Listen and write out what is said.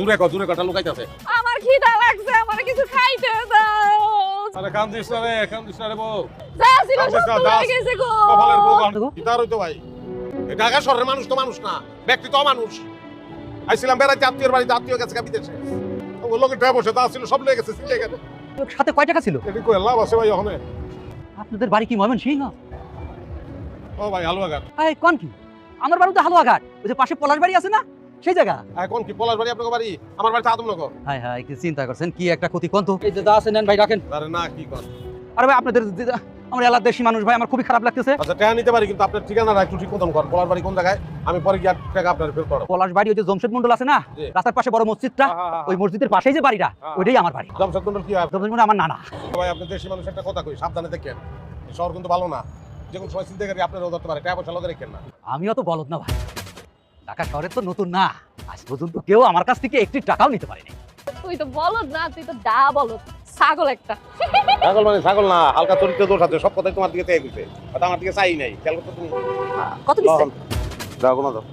জোরে কথা লুকাইতেছে। আমার খিদা লাগছে, আমার কিছু খাইতে দাও। আরে কান্দিস না রে বউ। যা ছিল কান্দিস সব না, হয়ে গেছে গো। কপালের বউ গান গিটার হইতো ভাই। এই ঢাকা শহরের মানুষ তো মানুষ না, ব্যক্তি তো মানুষ। আইছিলাম বেড়াইতে আত্মীয়ের বাড়িতে, আত্মীয় গেছে বিদেশে। ও লোকে ট্যাব বসে তা ছিল সব লেগে গেছে সিলে গেছে। সাথে কয় টাকা ছিল? এটি কই লাভ আছে ভাই ওখানে? আপনাদের বাড়ি কি ময়মনসিংহ? ও ভাই হালুয়াঘাট। এই কোন কি? আমার বাড়ি তো হালুয়াঘাট, ওই যে পাশে পলাশ বাড়ি আছে না, সেই জায়গা। এখন কি পলাশ বাড়ি আপনার বাড়ি? আমার বাড়িতে আদমনগর। হায় হায়, কি চিন্তা করছেন, কি একটা ক্ষতি কোন তো। এই যে যা আছে নেন ভাই, রাখেন। আরে না কি কর। আরে ভাই আপনাদের আমার এলাকার দেশি মানুষ ভাই, আমার খুবই খারাপ লাগতেছে। আচ্ছা টাকা নিতে পারি, কিন্তু আপনার ঠিকানাটা একটু ঠিক মতন কর। পলাশ বাড়ি কোন জায়গায়? আমি পরে গিয়ে টাকা আপনার ফেরত করব। পলাশ বাড়ি ওই যে জমশেদ মন্ডল আছে না, জি। রাস্তার পাশে বড় মসজিদটা, ওই মসজিদের পাশেই যে বাড়িটা, ওইটাই আমার বাড়ি। জমশেদ মন্ডল কি হয়? জমশেদ মন্ডল আমার নানা। ভাই আপনি দেশি মানুষ, একটা কথা কই, সাবধানে দেখেন। এই শহর কিন্তু ভালো না, যে কোনো সময় চিন্তা করি আপনারও ধরতে পারে। টাকা পয়সা লগে রেখেন না। আমিও তো বলদ না ভাই, ঢাকা শহরে তো নতুন না, আজ পর্যন্ত কেউ আমার কাছ থেকে একটি টাকাও নিতে পারেনি। তুই তো বলদ না, তুই তো ডা বলদ, ছাগল একটা। ছাগল মানে ছাগল না, হালকা চরিত্র দোষ আছে। সব কথাই তোমার দিকে চেয়ে গেছে, আমার দিকে চাই নাই। খেয়াল করতে তুমি কত দিচ্ছেন? দাও কোনো দাও।